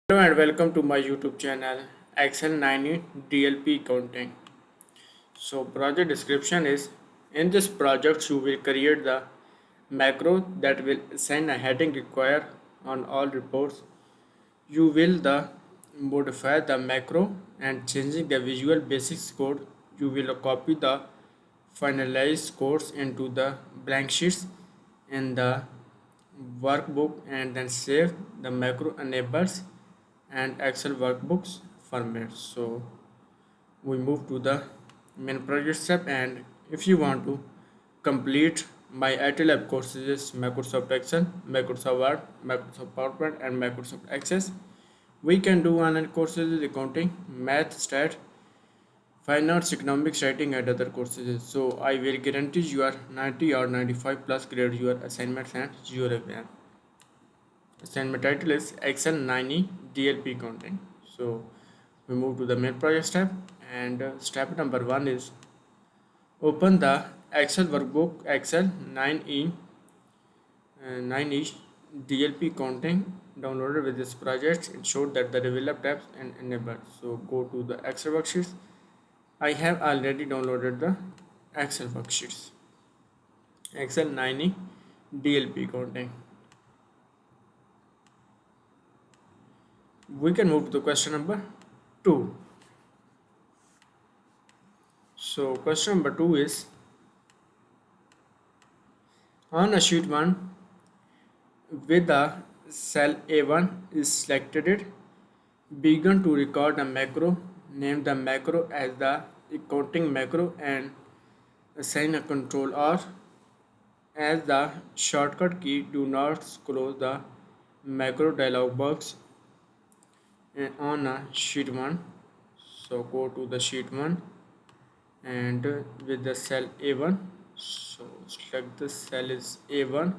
Hello and welcome to my YouTube channel Excel 90 DLP Accounting. So project description is, in this project you will create the macro that will assign a heading required on all reports. You will the modify the macro and changing the visual basics code. You will copy the finalized codes into the blank sheets in the workbook and then save the macro enables and Excel workbooks format. So we move to the main project step, and if you want to complete my MylTLab courses Microsoft Excel, Microsoft Word, Microsoft PowerPoint and Microsoft Access, we can do online courses accounting, math, stat, finance, economics, writing and other courses. So I will guarantee you are 90 or 95 plus grade your assignments and your exam. Assignment title is Excel 90 DLP Accounting. So we move to the main project step, and step number 1 is open the Excel workbook Excel 9E DLP Accounting downloaded with this project. Ensure that the develop tabs and enabled. So go to the Excel worksheets. I have already downloaded the Excel worksheets Excel 9E DLP Accounting. We can move to the question number 2. So question number 2 is, on a sheet 1 with the cell A1 is selected, begin to record a macro, name the macro as the accounting macro and assign a control R as the shortcut key. Do not close the macro dialog box on a sheet 1. So go to the sheet 1 and with the cell A1, so select the cell is A1,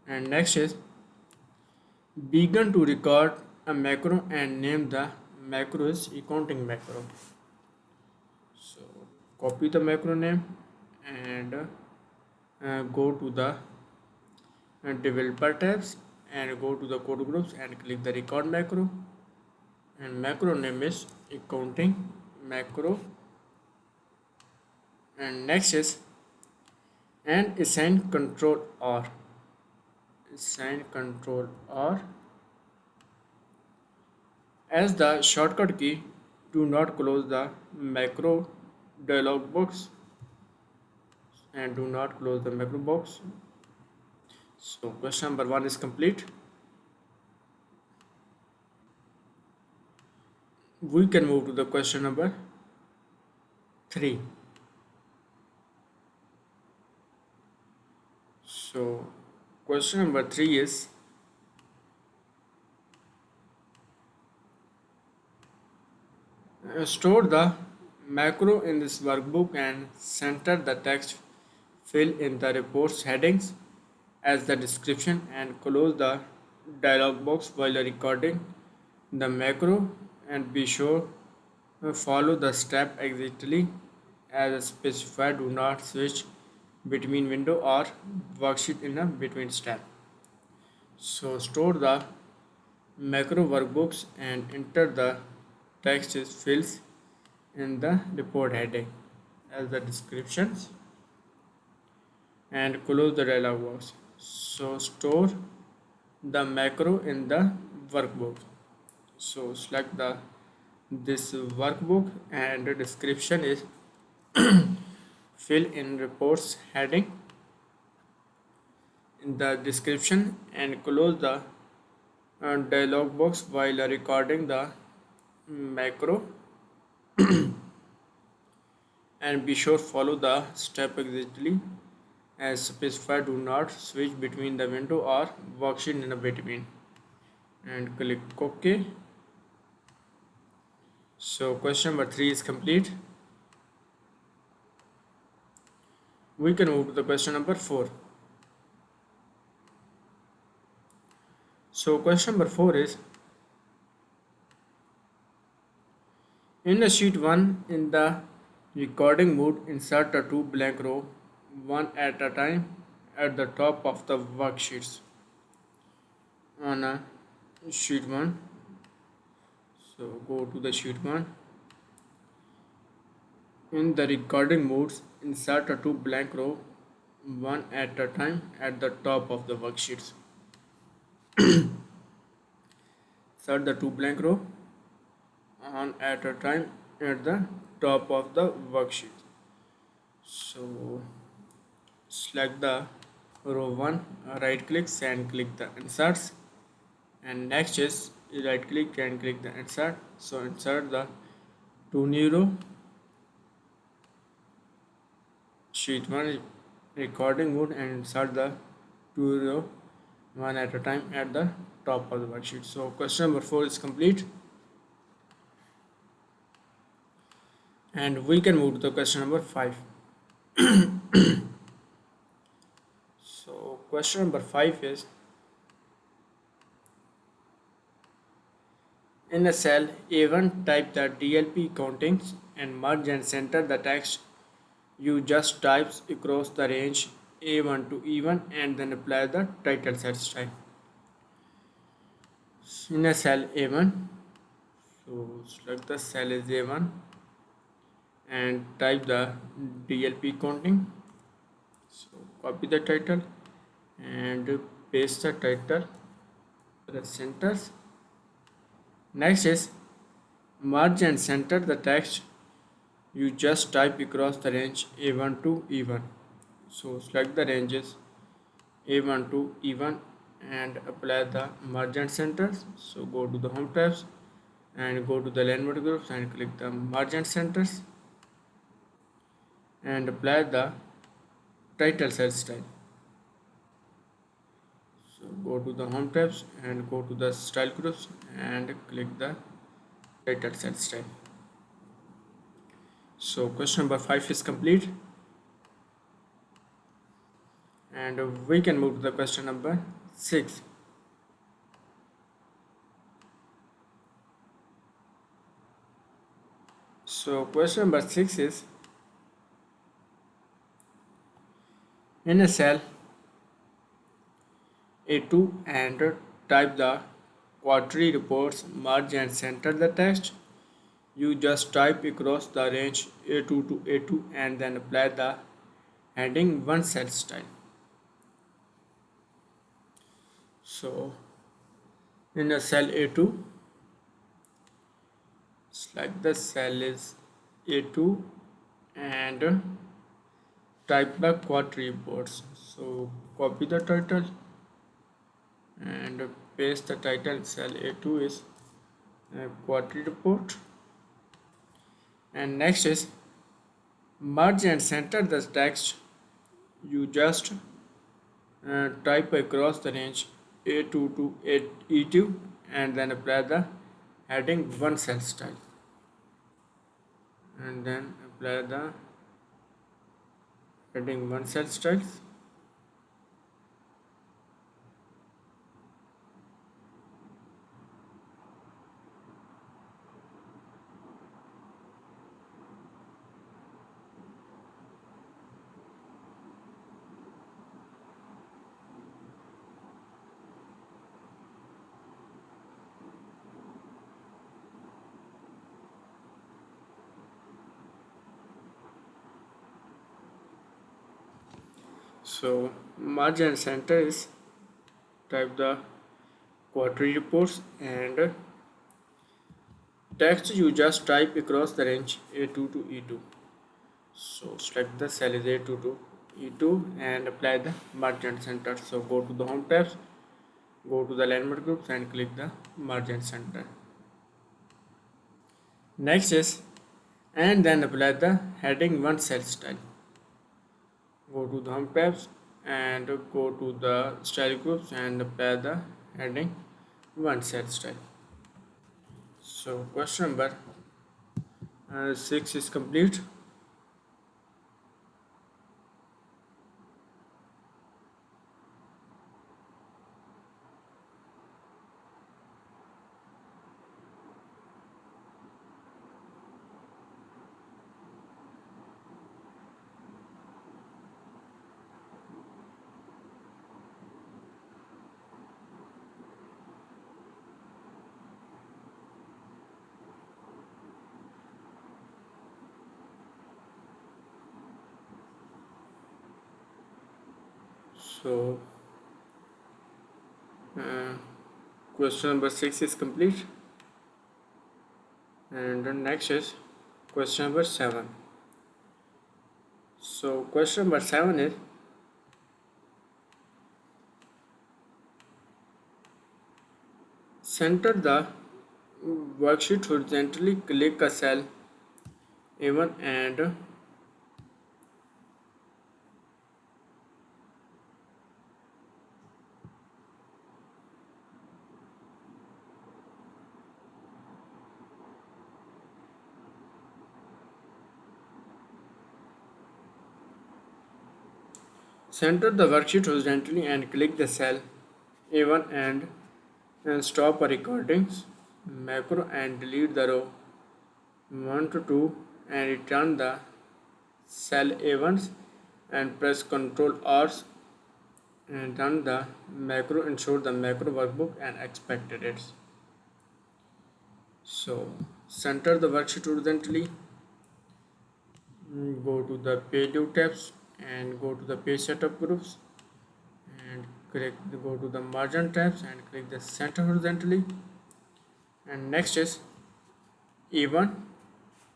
and next is begin to record a macro and name the macro is accounting macro. So copy the macro name and go to the developer tabs and go to the code groups and click the record macro, and macro name is accounting macro, and next is and assign control R as the shortcut key. Do not close the macro dialog box and do not close the macro box. So question number 1 is complete. We can move to the question number 3. So question number 3 is, store the macro in this workbook and center the text. Fill in the report's headings as the description and close the dialog box while recording the macro, and be sure follow the step exactly as specified. Do not switch between window or worksheet in a between step. So store the macro workbooks and enter the text fields in the report heading as the descriptions and close the dialog box. So store the macro in the workbook. So select the this workbook and the description is fill in reports heading in the description and close the dialog box while recording the macro, and be sure follow the step exactly as specified. Do not switch between the window or worksheet in a between, and click OK. So question number 3 is complete. We can move to the question number 4. So question number 4 is, in the sheet 1 in the recording mode, insert the 2 blank row one at a time at the top of the worksheets on a sheet 1. So go to the sheet 1. In the recording modes, insert a two blank row, one at a time at the top of the worksheets. Insert the two blank row one at a time at the top of the worksheet. So select the row 1, right click and click the inserts, and next is right click and click the insert. So insert the two new row, sheet 1 recording mode, and insert the two row one at a time at the top of the worksheet. So question number 4 is complete, and we can move to the question number 5. So question number 5 is, in a cell A1 type the DLP countings and merge and center the text. You just types across the range A1 to E1 and then apply the title set style. In a cell A1, so select the cell as A1 and type the DLP counting. So copy the title and paste the title, the centers. Next is merge and center the text. You just type across the range A1 to E1. So select the ranges A1 to E1 and apply the merge and centers. So go to the home tabs and go to the landmark groups and click the merge and centers and apply the title set style. So go to the home tabs and go to the style groups and click the title set style. So question number 5 is complete, and we can move to the question number 6. So question number 6 is, in a cell A2 and type the quarterly reports, merge and center the text. You just type across the range A2 to A2 and then apply the heading one cell style. So in a cell A2, select the cell is A2 and type the quarterly reports. So copy the title and paste the title. Cell A2 is quarterly report, and next is merge and center the text. You just type across the range A2 to E2 and then apply the heading one cell style and then apply the heading one cell styles. So merge and center is type the quarterly reports, and text you just type across the range A2 to E2. So select the cell is A2 to E2 and apply the merge and center. So go to the home tabs, go to the landmark groups and click the merge and center. Next is, and then apply the heading one cell style. Go to the home tabs and go to the style groups and apply the heading one cell style. So question number 6 is complete. So uh, question number 6 is complete, and the next is question number 7. So question number 7 is, center the worksheet horizontally, click a cell A1 and center the worksheet horizontally and click the cell A1 and stop a recordings macro and delete the row 1 to 2 and return the cell A1s and press Ctrl R and run the macro, ensure the macro workbook and expected it. So center the worksheet horizontally, go to the page view tabs and go to the page setup groups and go to the margin tabs and click the center horizontally, and next is E1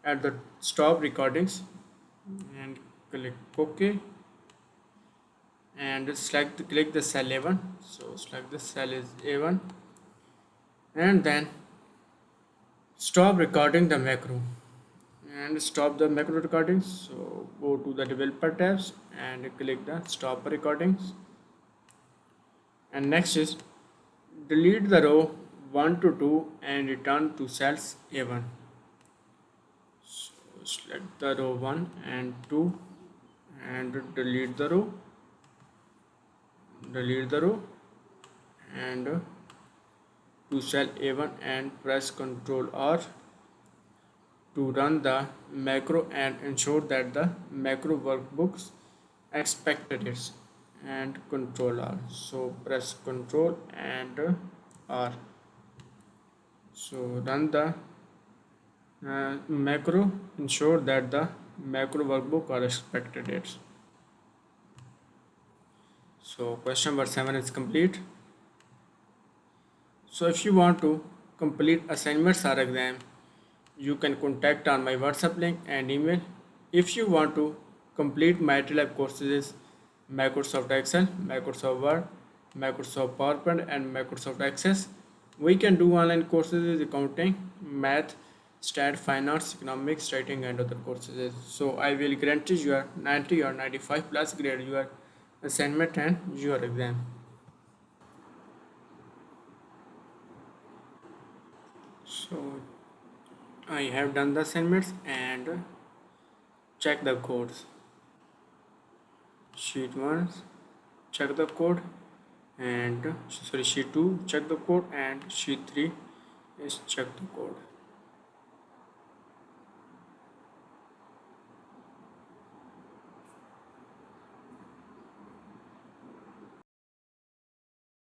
at the stop recordings and click OK and click the cell A1. So select the cell is A1 and then stop recording the macro and stop the macro recordings. So go to the developer tabs and click the stop recordings, and next is delete the row 1 to 2 and return to cells A1. So select the row 1 and 2 and delete the row and to cell A1 and press Ctrl R to run the macro and ensure that the macro workbooks expected it, and Ctrl R. So press Ctrl and R. So run the macro, ensure that the macro workbook are expected it. So question number 7 is complete. So if you want to complete assignments or exam, you can contact on my WhatsApp link and email. If you want to complete MylTLab courses, Microsoft Excel, Microsoft Word, Microsoft PowerPoint and Microsoft Access, we can do online courses, accounting, math, stat, finance, economics, writing and other courses. So I will guarantee your 90 or 95 plus grade your assignment and your exam. So I have done the assignments and check the codes. Sheet 1, check the code, and sheet 2, check the code, and sheet 3 is check the code.